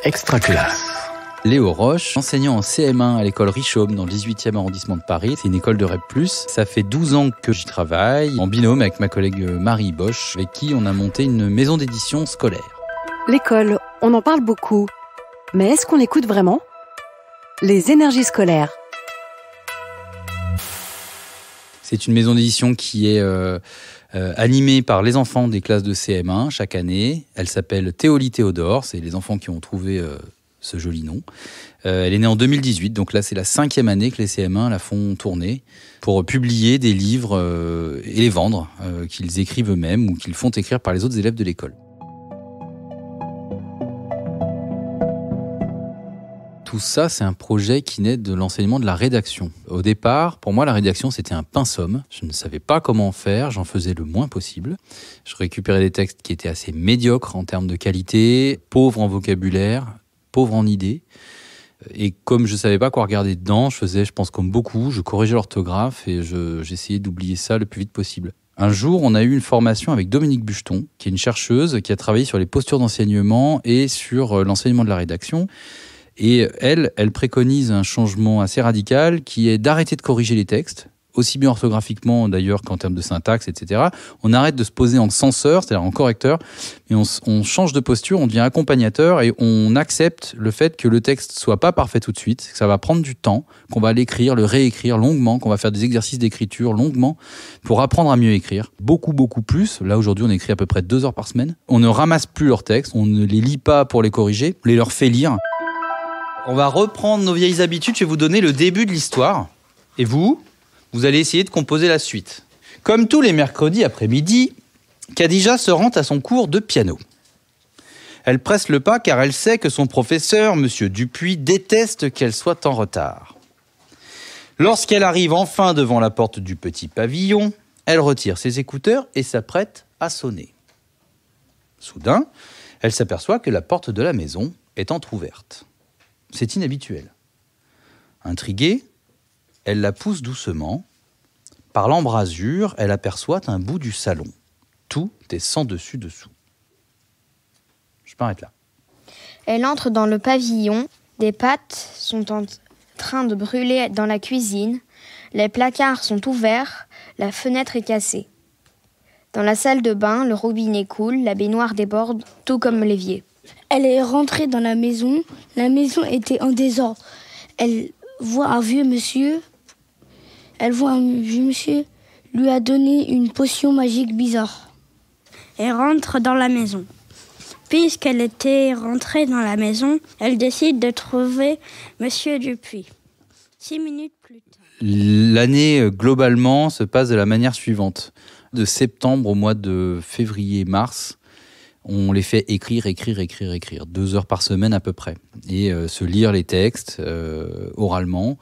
Extra classe. Léo Roche, enseignant en CM1 à l'école Richomme dans le 18e arrondissement de Paris. C'est une école de REP+. Ça fait 12 ans que j'y travaille, en binôme avec ma collègue Marie Bosch, avec qui on a monté une maison d'édition scolaire. L'école, on en parle beaucoup. Mais est-ce qu'on l'écoute vraiment ? Les énergies scolaires. C'est une maison d'édition qui est animée par les enfants des classes de CM1 chaque année. Elle s'appelle Théolie Théodore, c'est les enfants qui ont trouvé ce joli nom. Elle est née en 2018, donc là c'est la 5e année que les CM1 la font tourner pour publier des livres et les vendre, qu'ils écrivent eux-mêmes ou qu'ils font écrire par les autres élèves de l'école. Tout ça, c'est un projet qui naît de l'enseignement de la rédaction. Au départ, pour moi, la rédaction, c'était un pinsomme. Je ne savais pas comment faire, j'en faisais le moins possible. Je récupérais des textes qui étaient assez médiocres en termes de qualité, pauvres en vocabulaire, pauvres en idées. Et comme je ne savais pas quoi regarder dedans, je faisais, je pense comme beaucoup, je corrigeais l'orthographe et j'essayais d'oublier ça le plus vite possible. Un jour, on a eu une formation avec Dominique Bucheton, qui est une chercheuse qui a travaillé sur les postures d'enseignement et sur l'enseignement de la rédaction. Et elle préconise un changement assez radical qui est d'arrêter de corriger les textes, aussi bien orthographiquement d'ailleurs qu'en termes de syntaxe, etc. On arrête de se poser en censeur, c'est-à-dire en correcteur, et on change de posture, on devient accompagnateur et on accepte le fait que le texte soit pas parfait tout de suite, que ça va prendre du temps, qu'on va l'écrire, le réécrire longuement, qu'on va faire des exercices d'écriture longuement pour apprendre à mieux écrire. Beaucoup plus. Là, aujourd'hui, on écrit à peu près 2 heures par semaine. On ne ramasse plus leurs textes, on ne les lit pas pour les corriger, on les leur fait lire. On va reprendre nos vieilles habitudes, je vais vous donner le début de l'histoire. Et vous allez essayer de composer la suite. Comme tous les mercredis après-midi, Khadija se rend à son cours de piano. Elle presse le pas car elle sait que son professeur, M. Dupuis, déteste qu'elle soit en retard. Lorsqu'elle arrive enfin devant la porte du petit pavillon, elle retire ses écouteurs et s'apprête à sonner. Soudain, elle s'aperçoit que la porte de la maison est entr'ouverte. C'est inhabituel. Intriguée, elle la pousse doucement. Par l'embrasure, elle aperçoit un bout du salon. Tout est sans dessus-dessous. Je m'arrête là. Elle entre dans le pavillon. Des pâtes sont en train de brûler dans la cuisine. Les placards sont ouverts. La fenêtre est cassée. Dans la salle de bain, le robinet coule. La baignoire déborde, tout comme l'évier. Elle est rentrée dans la maison. La maison était en désordre. Elle voit un vieux monsieur. Lui a donné une potion magique bizarre. Elle rentre dans la maison. Puisqu'elle était rentrée dans la maison, elle décide de trouver Monsieur Dupuis. 6 minutes plus tard. L'année, globalement, se passe de la manière suivante. De septembre au mois de février-mars, on les fait écrire. 2 heures par semaine à peu près. Et se lire les textes oralement.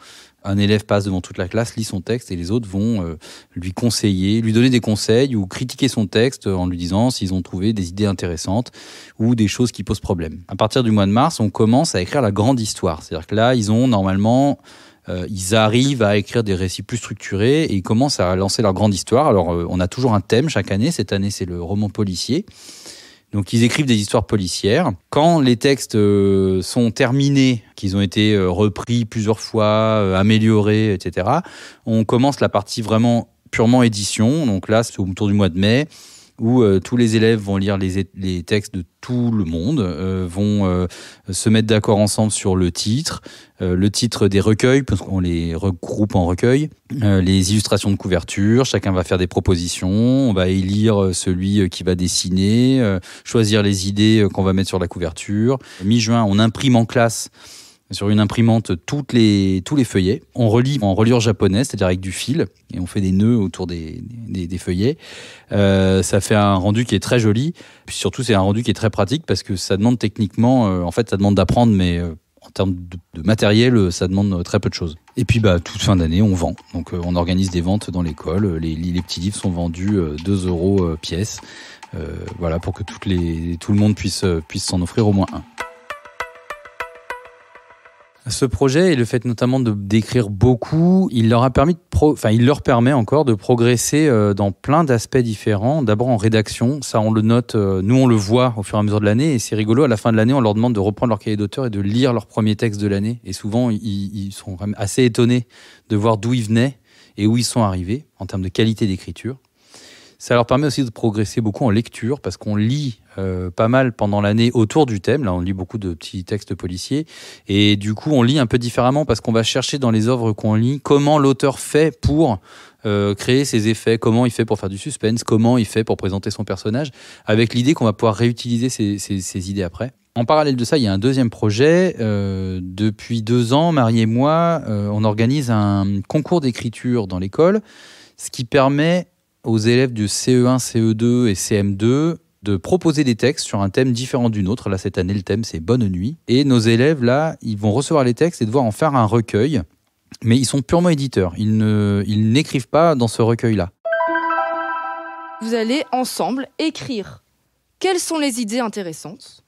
Un élève passe devant toute la classe, lit son texte et les autres vont lui conseiller, lui donner des conseils ou critiquer son texte en lui disant s'ils ont trouvé des idées intéressantes ou des choses qui posent problème. À partir du mois de mars, on commence à écrire la grande histoire. C'est-à-dire que là, ils ont normalement... ils arrivent à écrire des récits plus structurés et ils commencent à lancer leur grande histoire. Alors, on a toujours un thème chaque année. Cette année, c'est le roman policier. Donc, ils écrivent des histoires policières. Quand les textes sont terminés, qu'ils ont été repris plusieurs fois, améliorés, etc., on commence la partie vraiment purement édition. Donc là, c'est autour du mois de mai, où tous les élèves vont lire les textes de tout le monde, vont se mettre d'accord ensemble sur le titre des recueils, parce qu'on les regroupe en recueils, les illustrations de couverture, chacun va faire des propositions, on va élire celui qui va dessiner, choisir les idées qu'on va mettre sur la couverture. Mi-juin, on imprime en classe sur une imprimante tous les feuillets. On relie en reliure japonaise, c'est-à-dire avec du fil, et on fait des nœuds autour des feuillets. Ça fait un rendu qui est très joli. Puis surtout, c'est un rendu qui est très pratique parce que ça demande techniquement, ça demande d'apprendre, mais en termes de matériel, ça demande très peu de choses. Et puis, toute fin d'année, on vend. Donc, on organise des ventes dans l'école. Les petits livres sont vendus 2 € pièce. Voilà, pour que tout le monde puisse s'en offrir au moins un. Ce projet et le fait notamment d'écrire beaucoup, il leur permet encore de progresser dans plein d'aspects différents. D'abord en rédaction, ça on le note, nous on le voit au fur et à mesure de l'année et c'est rigolo, à la fin de l'année on leur demande de reprendre leur cahier d'auteur et de lire leur premier texte de l'année et souvent ils sont quand même assez étonnés de voir d'où ils venaient et où ils sont arrivés en termes de qualité d'écriture. Ça leur permet aussi de progresser beaucoup en lecture parce qu'on lit pas mal pendant l'année autour du thème. Là, on lit beaucoup de petits textes policiers et du coup, on lit un peu différemment parce qu'on va chercher dans les œuvres qu'on lit comment l'auteur fait pour créer ses effets, comment il fait pour faire du suspense, comment il fait pour présenter son personnage, avec l'idée qu'on va pouvoir réutiliser ces idées après. En parallèle de ça, il y a un deuxième projet. Depuis 2 ans, Marie et moi, on organise un concours d'écriture dans l'école, ce qui permet aux élèves du CE1, CE2 et CM2 de proposer des textes sur un thème différent du nôtre. Là, cette année, le thème, c'est Bonne nuit. Et nos élèves, là, ils vont recevoir les textes et devoir en faire un recueil. Mais ils sont purement éditeurs. Ils n'écrivent pas dans ce recueil-là. Vous allez ensemble écrire. Quelles sont les idées intéressantes ?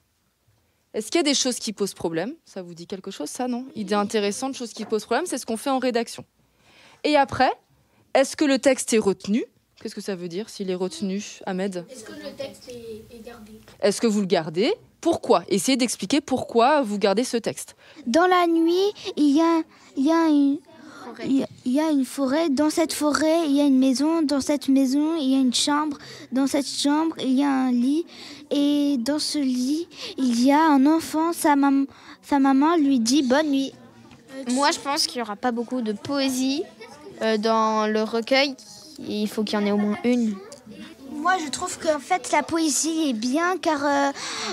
Est-ce qu'il y a des choses qui posent problème ? Ça vous dit quelque chose, ça, non ? Idées intéressantes, choses qui posent problème, c'est ce qu'on fait en rédaction. Et après, est-ce que le texte est retenu ? Qu'est-ce que ça veut dire, s'il est retenu, Ahmed ? Est-ce que le texte est gardé ? Est-ce que vous le gardez ? Pourquoi ? Essayez d'expliquer pourquoi vous gardez ce texte. Dans la nuit, il y a une forêt. Dans cette forêt, il y a une maison. Dans cette maison, il y a une chambre. Dans cette chambre, il y a un lit. Et dans ce lit, il y a un enfant. Sa maman lui dit bonne nuit. Moi, je pense qu'il n'y aura pas beaucoup de poésie dans le recueil. Il faut qu'il y en ait au moins une. Moi, je trouve qu'en fait, la poésie est bien car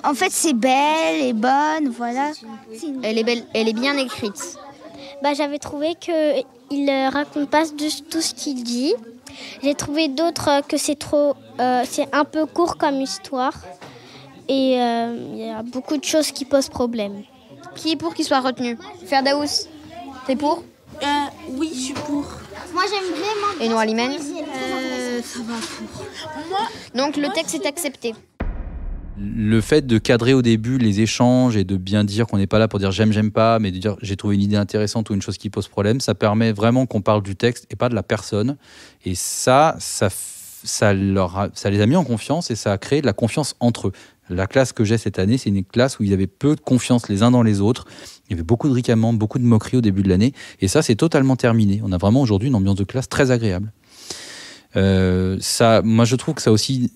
en fait, c'est belle et bonne, voilà. Elle est belle, elle est bien écrite. J'avais trouvé qu'il raconte pas tout ce qu'il dit. J'ai trouvé d'autres que c'est un peu court comme histoire. Et il y a beaucoup de choses qui posent problème. Qui est pour qu'il soit retenu ? Ferdaous, t'es pour ? Oui, je suis pour. Moi, j'aime vraiment. Et Noah Limen ? Ça va pour. Moi. Donc le texte est accepté. Le fait de cadrer au début les échanges et de bien dire qu'on n'est pas là pour dire j'aime pas, mais de dire j'ai trouvé une idée intéressante ou une chose qui pose problème, ça permet vraiment qu'on parle du texte et pas de la personne. Et ça les a mis en confiance et ça a créé de la confiance entre eux. La classe que j'ai cette année, c'est une classe où ils avaient peu de confiance les uns dans les autres. Il y avait beaucoup de ricanements, beaucoup de moqueries au début de l'année. Et ça, c'est totalement terminé. On a vraiment aujourd'hui une ambiance de classe très agréable. Moi, je trouve que ça a aussi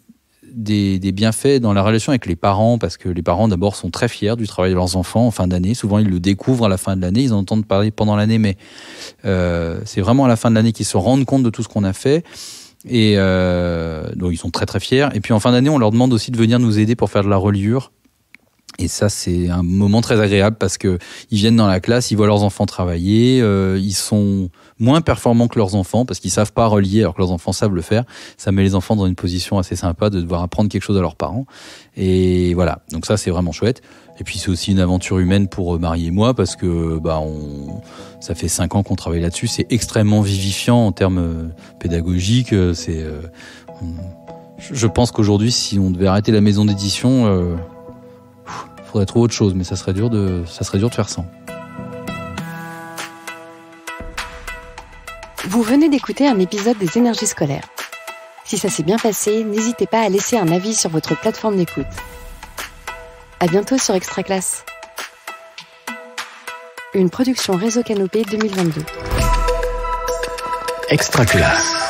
des bienfaits dans la relation avec les parents, parce que les parents, d'abord, sont très fiers du travail de leurs enfants en fin d'année. Souvent, ils le découvrent à la fin de l'année. Ils en entendent parler pendant l'année, mais c'est vraiment à la fin de l'année qu'ils se rendent compte de tout ce qu'on a fait. Et donc ils sont très très fiers. Et puis en fin d'année, on leur demande aussi de venir nous aider pour faire de la reliure. Et ça, c'est un moment très agréable parce que ils viennent dans la classe, ils voient leurs enfants travailler, ils sont moins performants que leurs enfants parce qu'ils savent pas relier alors que leurs enfants savent le faire. Ça met les enfants dans une position assez sympa de devoir apprendre quelque chose à leurs parents. Et voilà, donc ça, c'est vraiment chouette. Et puis c'est aussi une aventure humaine pour Marie et moi parce que ça fait 5 ans qu'on travaille là-dessus. C'est extrêmement vivifiant en termes pédagogiques. Je pense qu'aujourd'hui, si on devait arrêter la maison d'édition, faudrait trouver autre chose, mais ça serait dur de faire sans. Vous venez d'écouter un épisode des Énergies scolaires. Si ça s'est bien passé, n'hésitez pas à laisser un avis sur votre plateforme d'écoute. À bientôt sur Extra Classe. Une production Réseau Canopé 2022. Extra Classe.